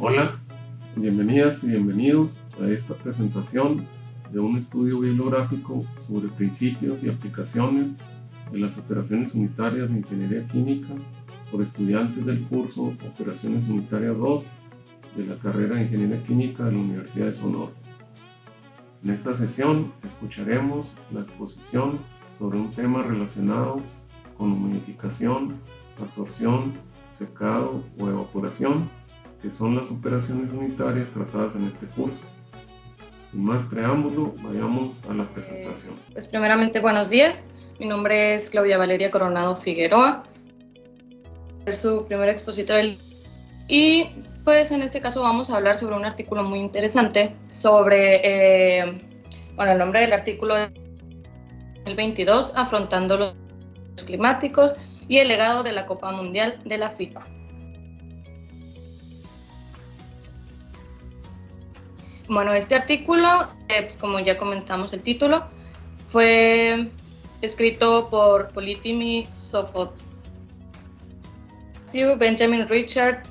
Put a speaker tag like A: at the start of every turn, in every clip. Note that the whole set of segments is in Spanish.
A: Hola, bienvenidas y bienvenidos a esta presentación de un estudio bibliográfico sobre principios y aplicaciones de las operaciones unitarias de Ingeniería Química por estudiantes del curso Operaciones Unitarias 2 de la carrera de Ingeniería Química de la Universidad de Sonora. En esta sesión escucharemos la exposición sobre un tema relacionado con humidificación, absorción, secado o evaporación, que son las operaciones unitarias tratadas en este curso. Sin más preámbulo, vayamos a la presentación.
B: Pues primeramente, buenos días. Mi nombre es Claudia Valeria Coronado Figueroa. Es su primer expositor y pues en este caso vamos a hablar sobre un artículo muy interesante sobre, el nombre del artículo es 2022, afrontando los climáticos y el legado de la Copa Mundial de la FIFA. Bueno, este artículo, pues como ya comentamos el título, fue escrito por Politimi Sofot, Benjamin Richard,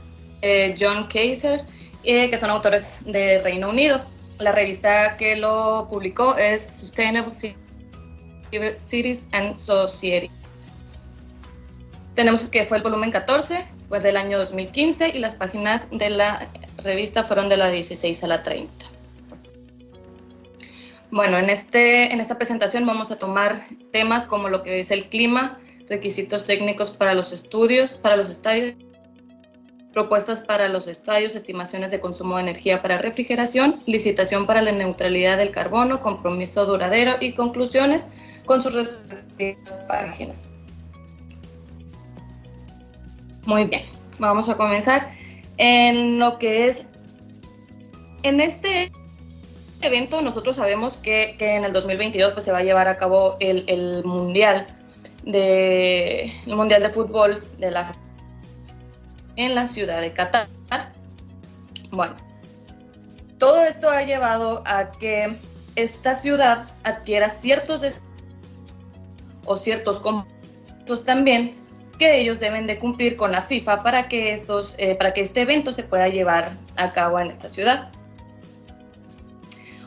B: John Kaiser, que son autores de Reino Unido. La revista que lo publicó es Sustainable Cities and Society. Tenemos que fue el volumen 14, fue del año 2015 y las páginas de la revista fueron de la 16 a la 30. Bueno, en esta presentación vamos a tomar temas como lo que es el clima, requisitos técnicos para los estadios, propuestas para los estadios, estimaciones de consumo de energía para refrigeración, licitación para la neutralidad del carbono, compromiso duradero y conclusiones con sus respectivas páginas. Muy bien, vamos a comenzar en lo que es, en este evento nosotros sabemos que en el 2022 pues, se va a llevar a cabo el mundial de fútbol en la ciudad de Qatar. Bueno, todo esto ha llevado a que esta ciudad adquiera ciertos compromisos también que ellos deben de cumplir con la FIFA para que este evento se pueda llevar a cabo en esta ciudad.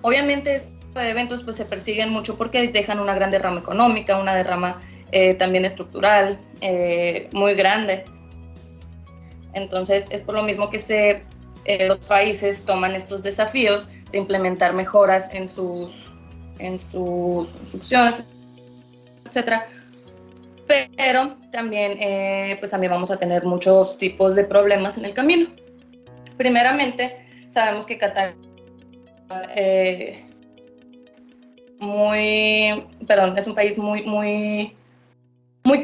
B: Obviamente este tipo de eventos pues, se persiguen mucho porque dejan una gran derrama económica, una derrama también estructural muy grande. Entonces es por lo mismo que los países toman estos desafíos de implementar mejoras en sus construcciones, etcétera. Pero también, pues también vamos a tener muchos tipos de problemas en el camino. Primeramente, sabemos que Qatar es un país muy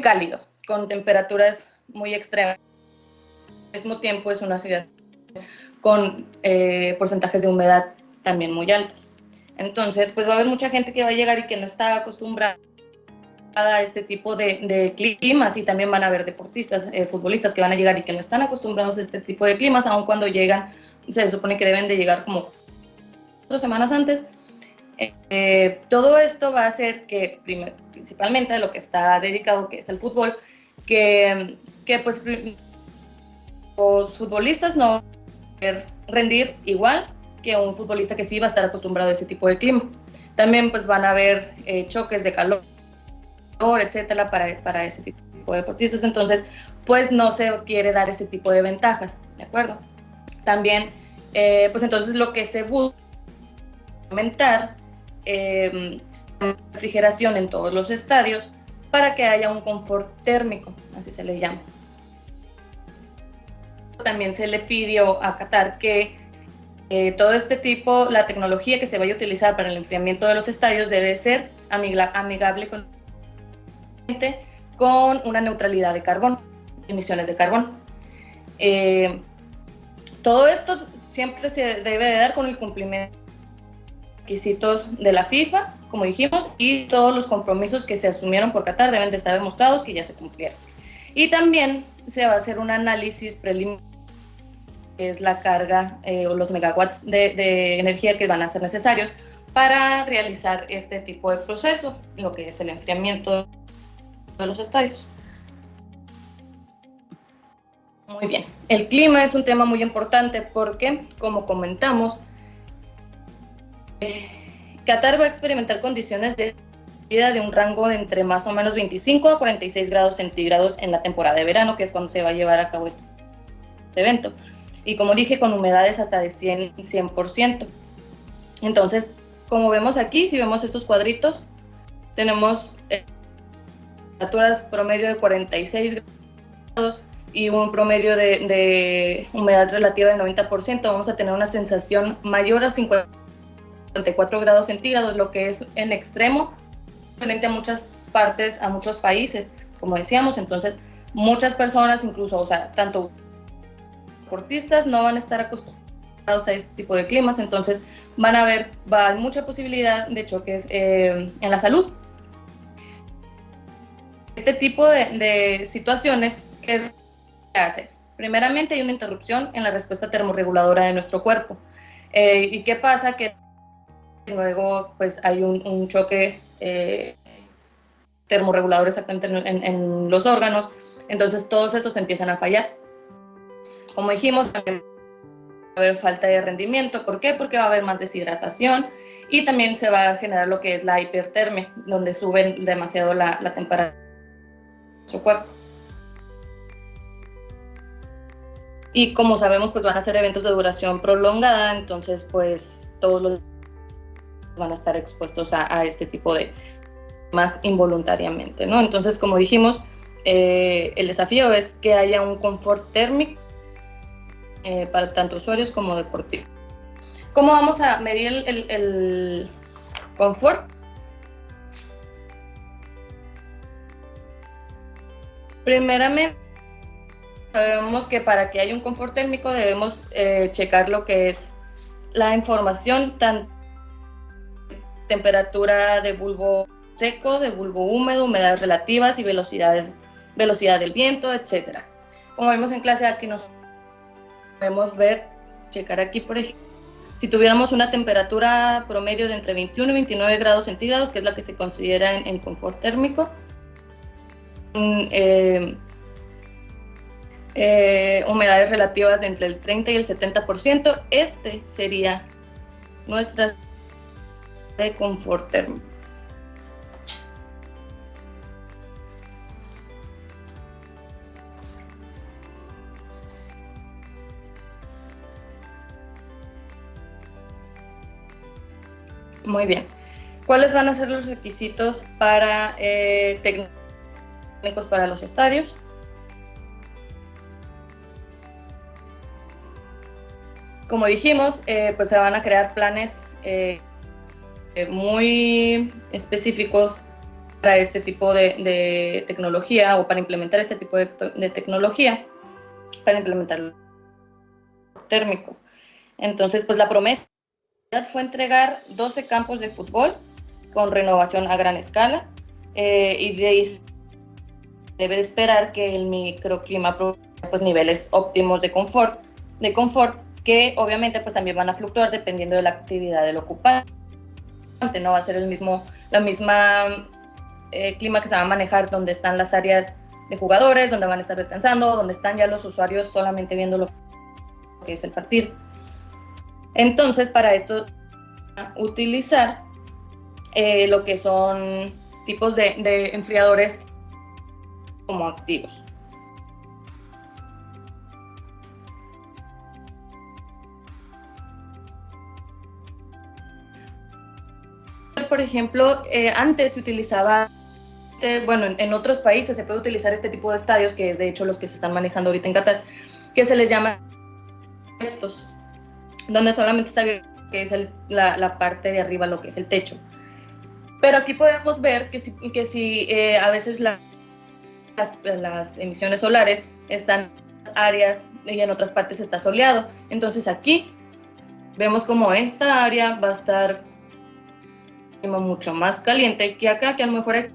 B: cálido, con temperaturas muy extremas. Al mismo tiempo es una ciudad con porcentajes de humedad también muy altos. Entonces, pues va a haber mucha gente que va a llegar y que no está acostumbrada a este tipo de climas, y también van a haber deportistas, futbolistas que van a llegar y que no están acostumbrados a este tipo de climas, aun cuando llegan, se supone que deben de llegar como 4 semanas antes. Todo esto va a hacer que, principalmente lo que está dedicado, que es el fútbol, que pues los futbolistas no van a poder rendir igual que un futbolista que sí va a estar acostumbrado a ese tipo de clima. También pues van a haber choques de calor, etcétera, para ese tipo de deportistas. Entonces pues no se quiere dar ese tipo de ventajas, ¿de acuerdo? También pues entonces lo que se busca es aumentar refrigeración en todos los estadios para que haya un confort térmico, así se le llama. También se le pidió a Qatar que todo este tipo, la tecnología que se vaya a utilizar para el enfriamiento de los estadios debe ser amigable con una neutralidad de carbono, emisiones de carbono. Todo esto siempre se debe de dar con el cumplimiento de requisitos de la FIFA, como dijimos, y todos los compromisos que se asumieron por Qatar deben de estar demostrados que ya se cumplieron. Y también se va a hacer un análisis preliminar, que es la carga o los megawatts de energía que van a ser necesarios para realizar este tipo de proceso, lo que es el enfriamiento de los estadios. Muy bien. El clima es un tema muy importante porque, como comentamos, Qatar va a experimentar condiciones de vida de un rango de entre más o menos 25 a 46 grados centígrados en la temporada de verano, que es cuando se va a llevar a cabo este evento. Y como dije, con humedades hasta de 100%. Entonces, como vemos aquí, si vemos estos cuadritos, tenemos temperaturas promedio de 46 grados y un promedio de humedad relativa del 90%. Vamos a tener una sensación mayor a 54 grados centígrados, lo que es en extremo diferente a muchas partes, a muchos países, como decíamos. Entonces, muchas personas, incluso, o sea, tanto deportistas, no van a estar acostumbrados a este tipo de climas, entonces hay mucha posibilidad de choques en la salud. Este tipo de situaciones, ¿qué es lo que hace? Primeramente, hay una interrupción en la respuesta termorreguladora de nuestro cuerpo. ¿Y qué pasa? Que luego pues hay un choque termorregulador exactamente en los órganos, entonces todos estos empiezan a fallar. Como dijimos, también va a haber falta de rendimiento. ¿Por qué? Porque va a haber más deshidratación y también se va a generar lo que es la hipertermia, donde sube demasiado la temperatura de nuestro cuerpo. Y como sabemos, pues van a ser eventos de duración prolongada, entonces pues todos los van a estar expuestos a este tipo de más involuntariamente, ¿no? Entonces, como dijimos, el desafío es que haya un confort térmico para tanto usuarios como deportistas. ¿Cómo vamos a medir el confort? Primeramente, sabemos que para que haya un confort térmico debemos checar lo que es la información, tanto temperatura de bulbo seco, de bulbo húmedo, humedades relativas y velocidad del viento, etc. Como vemos en clase, aquí nos podemos checar aquí, por ejemplo, si tuviéramos una temperatura promedio de entre 21 y 29 grados centígrados, que es la que se considera en confort térmico, humedades relativas de entre el 30 y el 70%, este sería nuestra de confort térmico. Muy bien. ¿Cuáles van a ser los requisitos para técnicos para los estadios? Como dijimos, pues se van a crear planes muy específicos para este tipo de tecnología, o para implementar este tipo de tecnología, para implementarlo térmico. Entonces, pues la promesa fue entregar 12 campos de fútbol con renovación a gran escala, y de ahí debe esperar que el microclima pues niveles óptimos de confort, que obviamente pues también van a fluctuar dependiendo de la actividad del ocupante. No va a ser la misma clima que se va a manejar donde están las áreas de jugadores, donde van a estar descansando, donde están ya los usuarios solamente viendo lo que es el partido. Entonces, para esto, utilizar lo que son tipos de enfriadores como activos. Por ejemplo, antes se utilizaba, bueno, en otros países se puede utilizar este tipo de estadios, que es de hecho los que se están manejando ahorita en Qatar, que se les llama abiertos, donde solamente está abierto, que es la parte de arriba, lo que es el techo. Pero aquí podemos ver que si a veces las emisiones solares están en las áreas y en otras partes está soleado. Entonces aquí vemos como esta área va a estar mucho más caliente que acá, que a lo mejor hay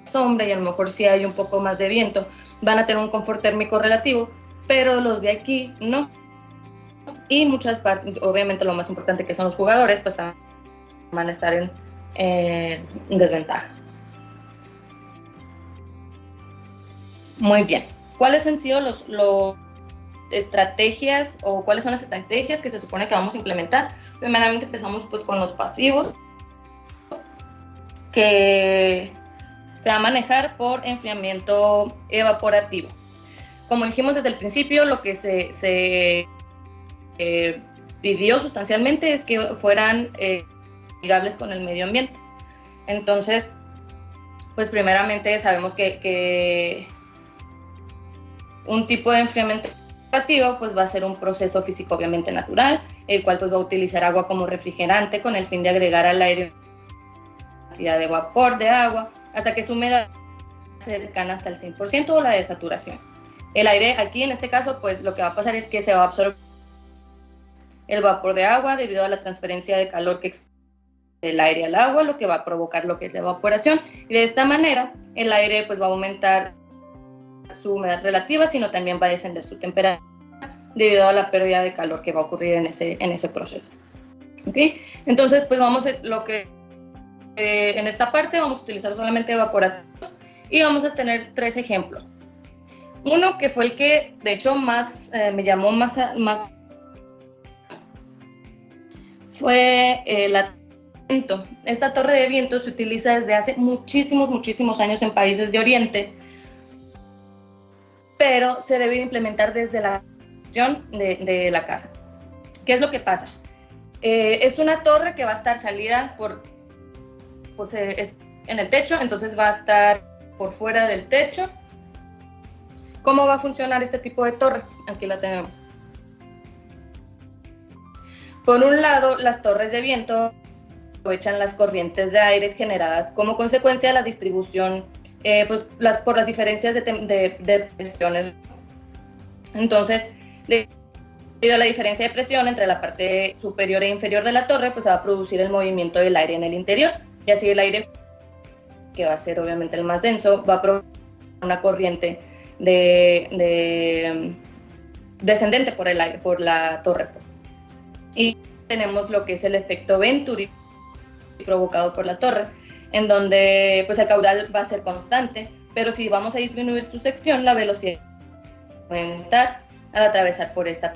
B: sombra y a lo mejor sí hay un poco más de viento, van a tener un confort térmico relativo, pero los de aquí no. Y muchas partes, obviamente lo más importante que son los jugadores, pues también van a estar en desventaja. Muy bien. ¿Cuáles han sido los estrategias o cuáles son las estrategias que se supone que vamos a implementar. Primeramente empezamos pues con los pasivos, que se va a manejar por enfriamiento evaporativo. Como dijimos desde el principio, lo que se pidió sustancialmente es que fueran amigables con el medio ambiente. Entonces, pues primeramente sabemos que un tipo de enfriamiento evaporativo pues va a ser un proceso físico obviamente natural, el cual pues va a utilizar agua como refrigerante con el fin de agregar al aire cantidad de vapor de agua hasta que su humedad cercana hasta el 100% o la de saturación. El aire aquí en este caso pues lo que va a pasar es que se va a absorber el vapor de agua debido a la transferencia de calor que existe del aire al agua, lo que va a provocar lo que es la evaporación, y de esta manera el aire pues va a aumentar su humedad relativa, sino también va a descender su temperatura debido a la pérdida de calor que va a ocurrir en ese proceso. ¿Okay? Entonces pues vamos a lo que en esta parte vamos a utilizar solamente evaporativos y vamos a tener 3 ejemplos. Uno que fue el que de hecho más me llamó más fue la viento. Esta torre de viento se utiliza desde hace muchísimos años en países de Oriente, pero se debe implementar desde la construcción de la casa. ¿Qué es lo que pasa? Es una torre que va a estar salida es en el techo, entonces va a estar por fuera del techo. ¿Cómo va a funcionar este tipo de torre? Aquí la tenemos. Por un lado, las torres de viento aprovechan las corrientes de aire generadas como consecuencia de la distribución, por las diferencias de presiones. Entonces, debido a la diferencia de presión entre la parte superior e inferior de la torre, pues se va a producir el movimiento del aire en el interior, y así el aire, que va a ser obviamente el más denso, va a provocar una corriente descendente por el aire, por la torre, pues. Y tenemos lo que es el efecto Venturi provocado por la torre, en donde pues el caudal va a ser constante, pero si vamos a disminuir su sección, la velocidad va a aumentar al atravesar por esta.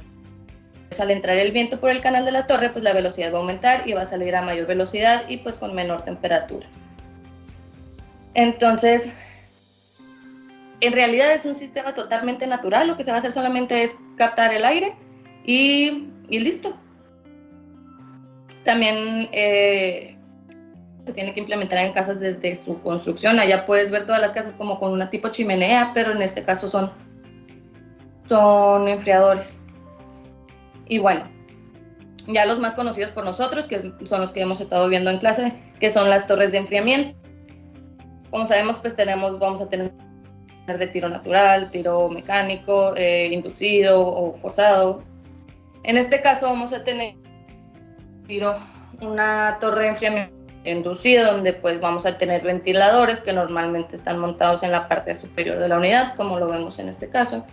B: Al entrar el viento por el canal de la torre, pues la velocidad va a aumentar y va a salir a mayor velocidad y pues con menor temperatura. Entonces, en realidad es un sistema totalmente natural. Lo que se va a hacer solamente es captar el aire y listo. También se tiene que implementar en casas desde su construcción. Allá puedes ver todas las casas como con una tipo chimenea, pero en este caso son enfriadores. Y bueno, ya los más conocidos por nosotros, que son los que hemos estado viendo en clase, que son las torres de enfriamiento. Como sabemos, pues vamos a tener de tiro natural, tiro mecánico, inducido o forzado. En este caso vamos a tener una torre de enfriamiento inducido, donde pues vamos a tener ventiladores que normalmente están montados en la parte superior de la unidad, como lo vemos en este caso,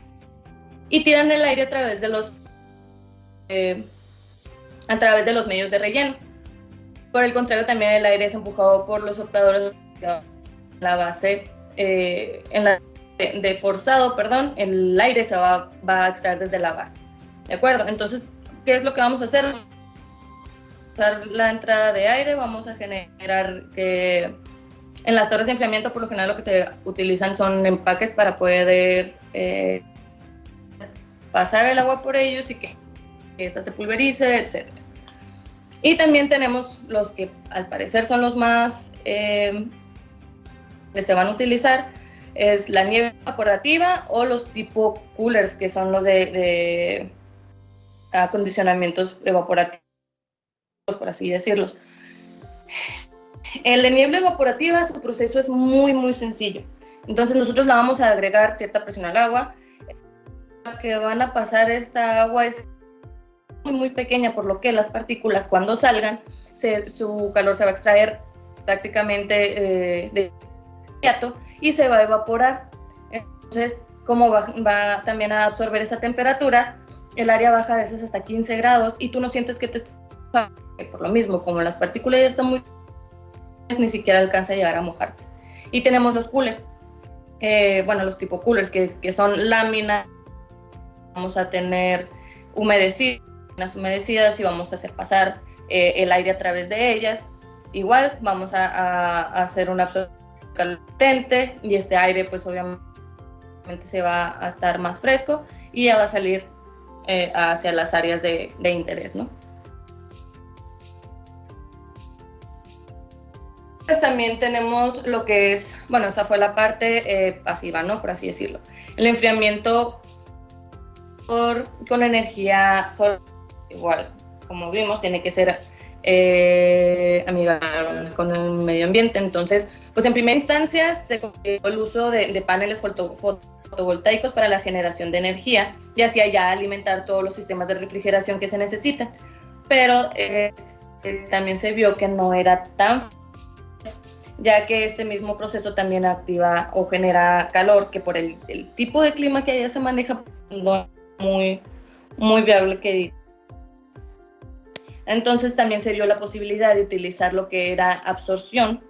B: y tiran el aire a través de los medios de relleno. Por el contrario, también el aire es empujado por los sopladores. La base de forzado, el aire se va a extraer desde la base. ¿De acuerdo? Entonces, ¿qué es lo que vamos a hacer? La entrada de aire, vamos a generar que en las torres de enfriamiento por lo general lo que se utilizan son empaques para poder pasar el agua por ellos y que esta se pulverice, etc. Y también tenemos los que al parecer son los más que se van a utilizar, es la nieve evaporativa o los tipo coolers, que son los de acondicionamientos evaporativos, por así decirlo. El de niebla evaporativa, su proceso es muy sencillo. Entonces nosotros la vamos a agregar cierta presión al agua. Lo que van a pasar esta agua es muy pequeña, por lo que las partículas cuando salgan, su calor se va a extraer prácticamente de inmediato y se va a evaporar. Entonces, como va también a absorber esa temperatura, el área baja a veces hasta 15 grados y tú no sientes que te está. Por lo mismo, como las partículas ya están muy, ni siquiera alcanza a llegar a mojarte. Y tenemos los coolers, los tipo coolers, que son láminas vamos a tener humedecidas y vamos a hacer pasar el aire a través de ellas. Igual vamos a hacer una absorción potente y este aire pues obviamente se va a estar más fresco y ya va a salir hacia las áreas de interés, ¿no? Pues también tenemos lo que es, bueno, esa fue la parte pasiva, ¿no? Por así decirlo. El enfriamiento con energía solar, igual, como vimos, tiene que ser amigable con el medio ambiente. Entonces, pues en primera instancia se consiguió el uso de paneles fotovoltaicos para la generación de energía y así ya alimentar todos los sistemas de refrigeración que se necesitan. Pero también se vio que no era tan, ya que este mismo proceso también activa o genera calor, que por el tipo de clima que allá se maneja, no es muy viable que diga. Entonces también se vio la posibilidad de utilizar lo que era absorción,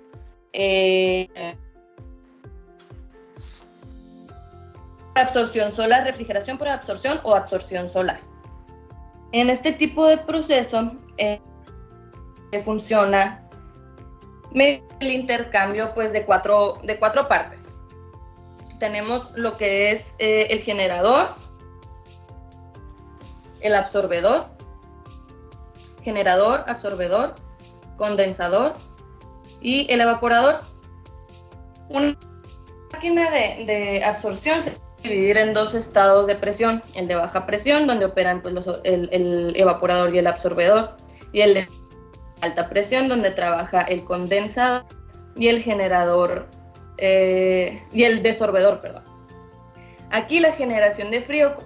B: absorción solar, refrigeración por absorción o absorción solar. En este tipo de proceso funciona el intercambio pues, de cuatro partes. Tenemos lo que es el generador, el absorbedor, condensador y el evaporador. Una máquina de absorción se puede dividir en dos estados de presión: el de baja presión, donde operan pues, el evaporador y el absorbedor, y el de alta presión, donde trabaja el condensador y el generador y el desorbedor, perdón. Aquí la generación de frío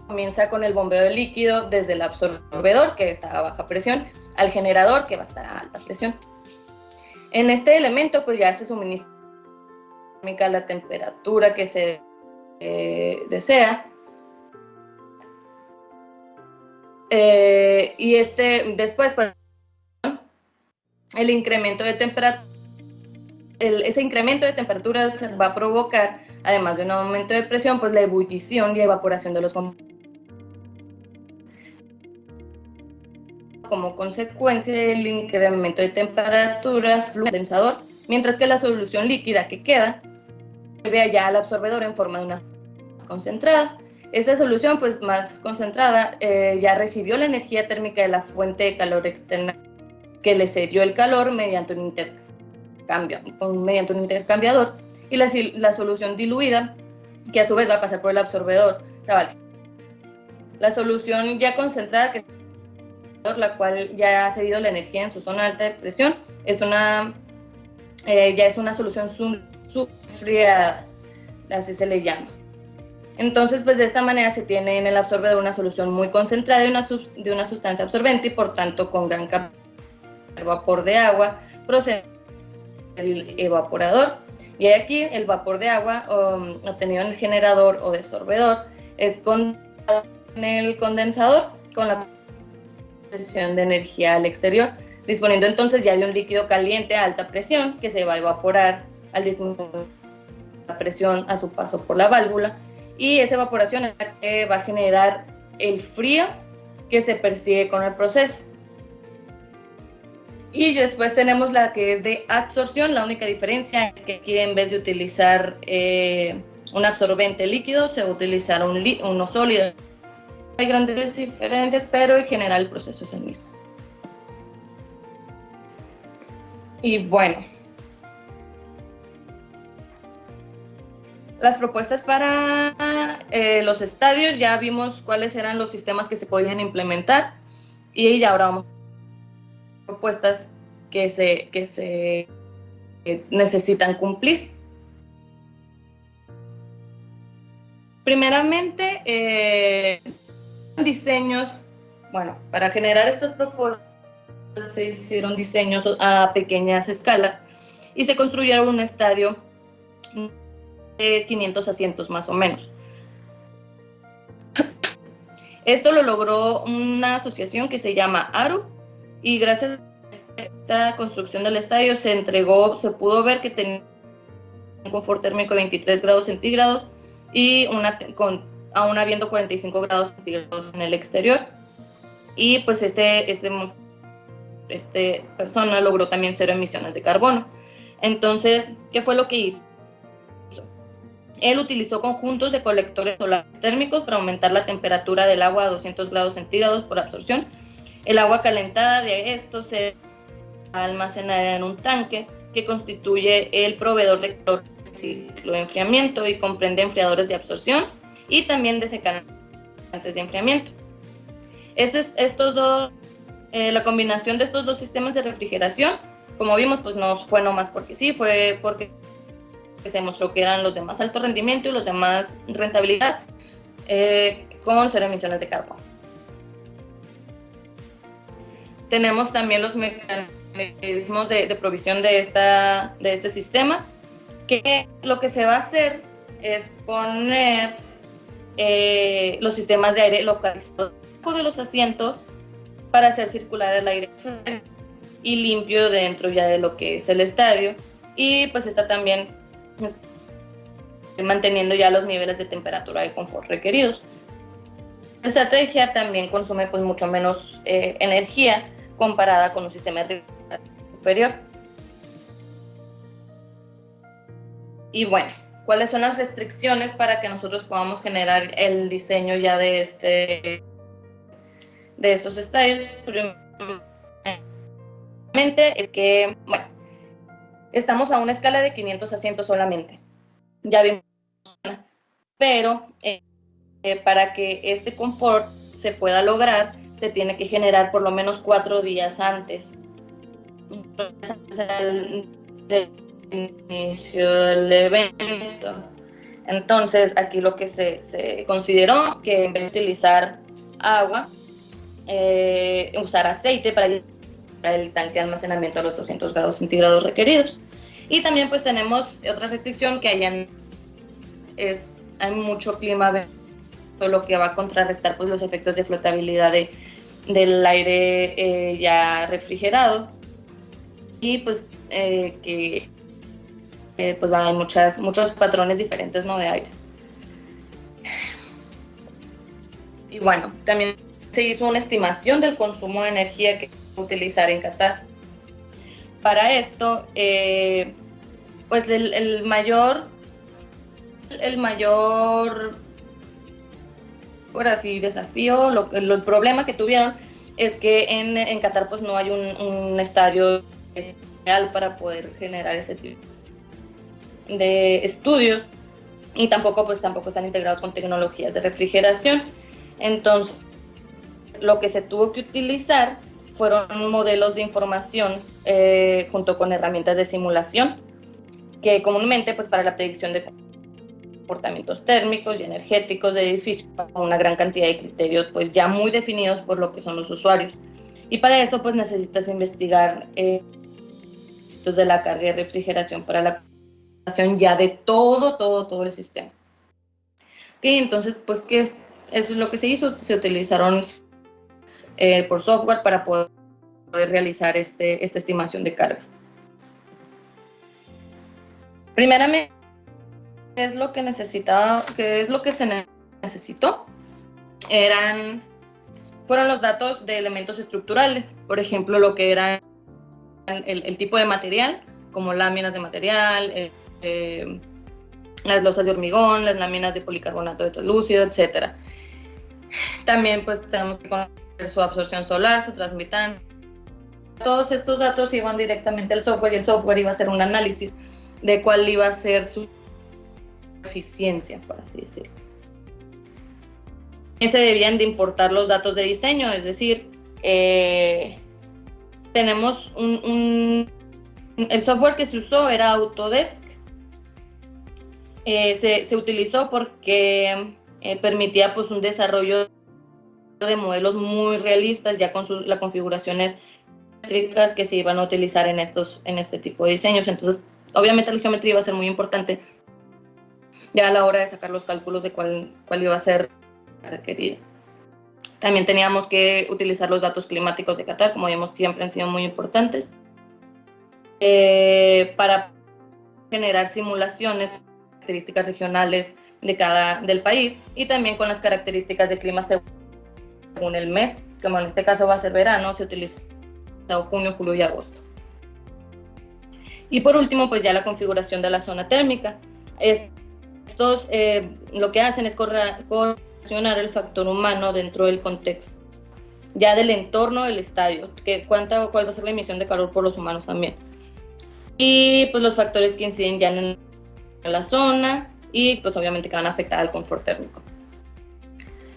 B: comienza con el bombeo de líquido desde el absorbedor, que está a baja presión, al generador, que va a estar a alta presión. En este elemento pues ya se suministra la temperatura que se desea, y después el incremento de temperatura, ese incremento de temperaturas va a provocar, además de un aumento de presión, pues la ebullición y evaporación de los componentes. Como consecuencia del incremento de temperatura, fluye al condensador, mientras que la solución líquida que queda vuelve allá al absorbedor en forma de una más concentrada. Esta solución, pues más concentrada, ya recibió la energía térmica de la fuente de calor externa que le cedió el calor mediante un intercambiador, y la solución diluida, que a su vez va a pasar por el absorbedor. O sea, vale. La solución ya concentrada, que la cual ya ha cedido la energía en su zona de alta presión, ya es una solución subfriada, así se le llama. Entonces, pues de esta manera se tiene en el absorbedor una solución muy concentrada de una sustancia absorbente y por tanto con gran vapor de agua procede del evaporador. Y aquí el vapor de agua obtenido en el generador o desorbedor es condensado en el condensador con la concesión de energía al exterior, disponiendo entonces ya de un líquido caliente a alta presión que se va a evaporar al disminuir la presión a su paso por la válvula, y esa evaporación es la que va a generar el frío que se persigue con el proceso. Y después tenemos la que es de absorción. La única diferencia es que aquí, en vez de utilizar un absorbente líquido, se va a utilizar uno sólido. Hay grandes diferencias, pero en general el proceso es el mismo. Y bueno, las propuestas para los estadios, ya vimos cuáles eran los sistemas que se podían implementar, y ahora vamos a propuestas que se necesitan cumplir. Primeramente, diseños. Bueno, para generar estas propuestas se hicieron diseños a pequeñas escalas y se construyeron un estadio de 500 asientos más o menos. Esto lo logró una asociación que se llama ARU, y gracias a esta construcción del estadio se pudo ver que tenía un confort térmico de 23 grados centígrados y aún habiendo 45 grados centígrados en el exterior. Y pues esta persona logró también 0 emisiones de carbono. Entonces, ¿qué fue lo que hizo? Él utilizó conjuntos de colectores solares térmicos para aumentar la temperatura del agua a 200 grados centígrados por absorción. El agua calentada de esto se almacenará en un tanque que constituye el proveedor de calor del ciclo de enfriamiento y comprende enfriadores de absorción y también desecantes de enfriamiento. La combinación de estos dos sistemas de refrigeración, como vimos, pues no fue nomás porque sí, fue porque se demostró que eran los de más alto rendimiento y los de más rentabilidad, con 0 emisiones de carbono. Tenemos también los mecanismos de provisión de este sistema, que lo que se va a hacer es poner los sistemas de aire localizados debajo de los asientos para hacer circular el aire y limpio dentro ya de lo que es el estadio, y pues está también manteniendo ya los niveles de temperatura de confort requeridos. La estrategia también consume pues mucho menos energía comparada con un sistema de refrigeración superior. Y bueno, ¿cuáles son las restricciones para que nosotros podamos generar el diseño ya de esos estadios? Primeramente es que, bueno, estamos a una escala de 500 asientos solamente. Ya vimos, pero para que este confort se pueda lograr, se tiene que generar por lo menos 4 días antes del inicio del evento. Entonces, aquí lo que se consideró que en vez de utilizar agua, usar aceite para el tanque de almacenamiento a los 200 grados centígrados requeridos. Y también pues tenemos otra restricción, que hay mucho clima, lo que va a contrarrestar pues los efectos de flotabilidad del aire ya refrigerado, y pues pues hay muchos patrones diferentes, ¿no?, de aire. Y bueno, también se hizo una estimación del consumo de energía que se va a utilizar en Qatar. Para esto, pues el mayor ahora sí, desafío, el problema que tuvieron es que en Qatar pues no hay un estadio especial para poder generar ese tipo de estudios, y tampoco están integrados con tecnologías de refrigeración. Entonces, lo que se tuvo que utilizar fueron modelos de información junto con herramientas de simulación, que comúnmente pues para la predicción de comportamientos térmicos y energéticos de edificios, con una gran cantidad de criterios pues ya muy definidos por lo que son los usuarios. Y para eso pues necesitas investigar requisitos de la carga de refrigeración para la configuración ya de todo el sistema. Okay, entonces pues eso es lo que se hizo. Se utilizaron por software para poder realizar esta estimación de carga. Primeramente, ¿qué es lo que se necesitó? Fueron los datos de elementos estructurales, por ejemplo, lo que era el tipo de material, como láminas de material, las losas de hormigón, las láminas de policarbonato de translúcido, etc. También pues tenemos que conocer su absorción solar, su transmitancia. Todos estos datos iban directamente al software, y el software iba a hacer un análisis de cuál iba a ser su eficiencia, por así decirlo. Se debían de importar los datos de diseño, es decir, tenemos el software que se usó era Autodesk. Se utilizó porque permitía pues un desarrollo de modelos muy realistas, ya con las configuraciones geométricas que se iban a utilizar en este tipo de diseños. Entonces, obviamente la geometría iba a ser muy importante ya a la hora de sacar los cálculos de cuál iba a ser requerida. También teníamos que utilizar los datos climáticos de Qatar, como vimos, siempre han sido muy importantes, para generar simulaciones, características regionales del país, y también con las características de clima según el mes, como en este caso va a ser verano, se utiliza junio, julio y agosto. Y por último, pues ya la configuración de la zona térmica. Estos lo que hacen es correlacionar el factor humano dentro del contexto ya del entorno del estadio, cuál va a ser la emisión de calor por los humanos también. Y pues los factores que inciden ya en la zona y pues obviamente que van a afectar al confort térmico.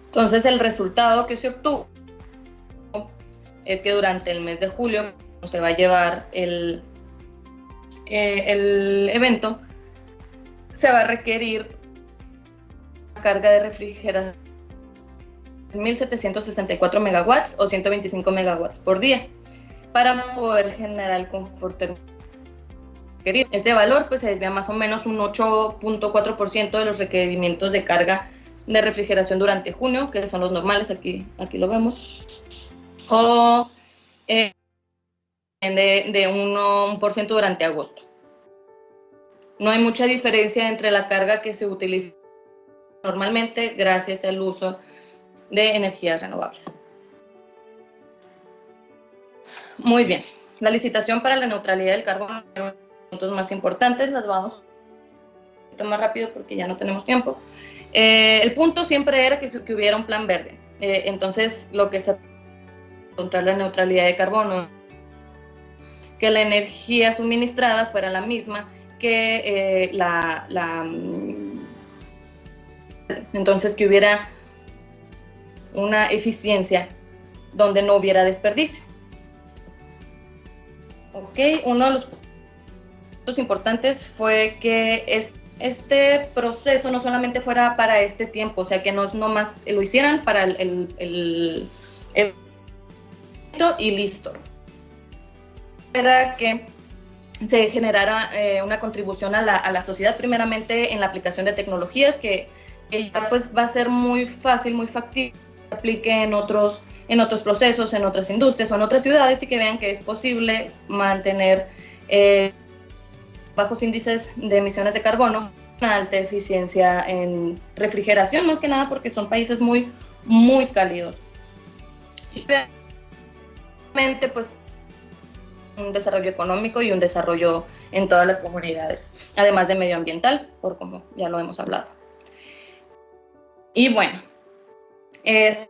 B: Entonces el resultado que se obtuvo es que durante el mes de julio se va a llevar el evento, se va a requerir una carga de refrigeración 1.764 megawatts o 125 megawatts por día para poder generar el confort térmico. Este valor pues se desvía más o menos un 8.4% de los requerimientos de carga de refrigeración durante junio, que son los normales, aquí lo vemos, o de 1% durante agosto. No hay mucha diferencia entre la carga que se utiliza normalmente gracias al uso de energías renovables. Muy bien, la licitación para la neutralidad del carbono, los puntos más importantes, las vamos un poquito más rápido porque ya no tenemos tiempo. El punto siempre era que hubiera un plan verde. Entonces, lo que se contra la neutralidad de carbono, que la energía suministrada fuera la misma que entonces que hubiera una eficiencia donde no hubiera desperdicio. Ok, uno de los puntos importantes fue que este proceso no solamente fuera para este tiempo, o sea, que no más lo hicieran para el evento y listo. Era que se generara una contribución a la sociedad, primeramente en la aplicación de tecnologías que ya pues va a ser muy fácil, muy factible que se aplique en otros procesos, en otras industrias o en otras ciudades, y que vean que es posible mantener bajos índices de emisiones de carbono, una alta eficiencia en refrigeración, más que nada porque son países muy, muy cálidos. Y obviamente pues un desarrollo económico y un desarrollo en todas las comunidades, además de medioambiental, por como ya lo hemos hablado. Y bueno,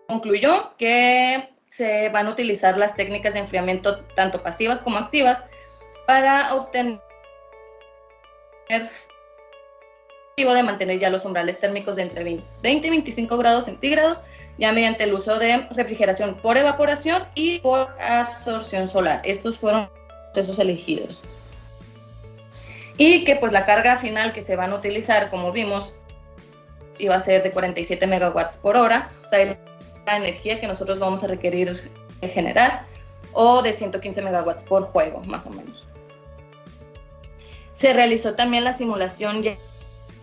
B: concluyó que se van a utilizar las técnicas de enfriamiento tanto pasivas como activas para obtener de mantener ya los umbrales térmicos de entre 20 y 25 grados centígrados, ya mediante el uso de refrigeración por evaporación y por absorción solar. Estos fueron los procesos elegidos. Y que pues la carga final que se van a utilizar, como vimos, iba a ser de 47 megawatts por hora, o sea, es la energía que nosotros vamos a requerir generar, o de 115 megawatts por juego, más o menos. Se realizó también la simulación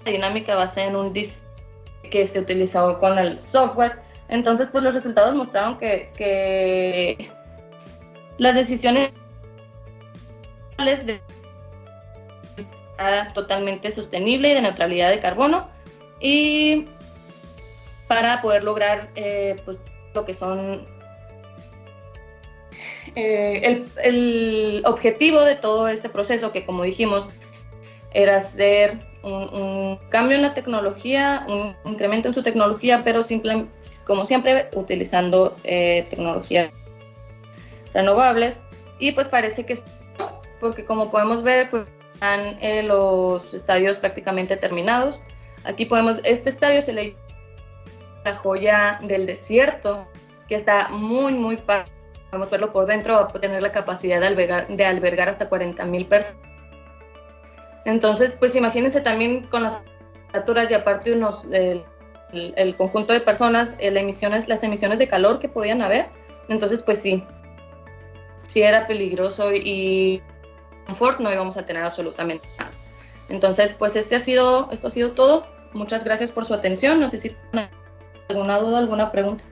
B: dinámica basada en un disk que se utilizó con el software. Entonces, pues los resultados mostraron que las decisiones de totalmente sostenible y de neutralidad de carbono, y para poder lograr pues lo que son el objetivo de todo este proceso, que como dijimos era hacer un cambio en la tecnología, un incremento en su tecnología, pero como siempre utilizando tecnologías renovables. Y pues parece que no, porque como podemos ver, pues están los estadios prácticamente terminados. Aquí este estadio se le llama la joya del desierto, que está muy, muy padre. Podemos verlo por dentro, va a tener la capacidad de albergar hasta 40,000 personas. Entonces, pues imagínense también con las temperaturas y aparte el conjunto de personas, las emisiones de calor que podían haber. Entonces, pues sí era peligroso y confort no íbamos a tener absolutamente nada. Entonces, pues esto ha sido todo. Muchas gracias por su atención. No sé si tienen alguna duda, alguna pregunta.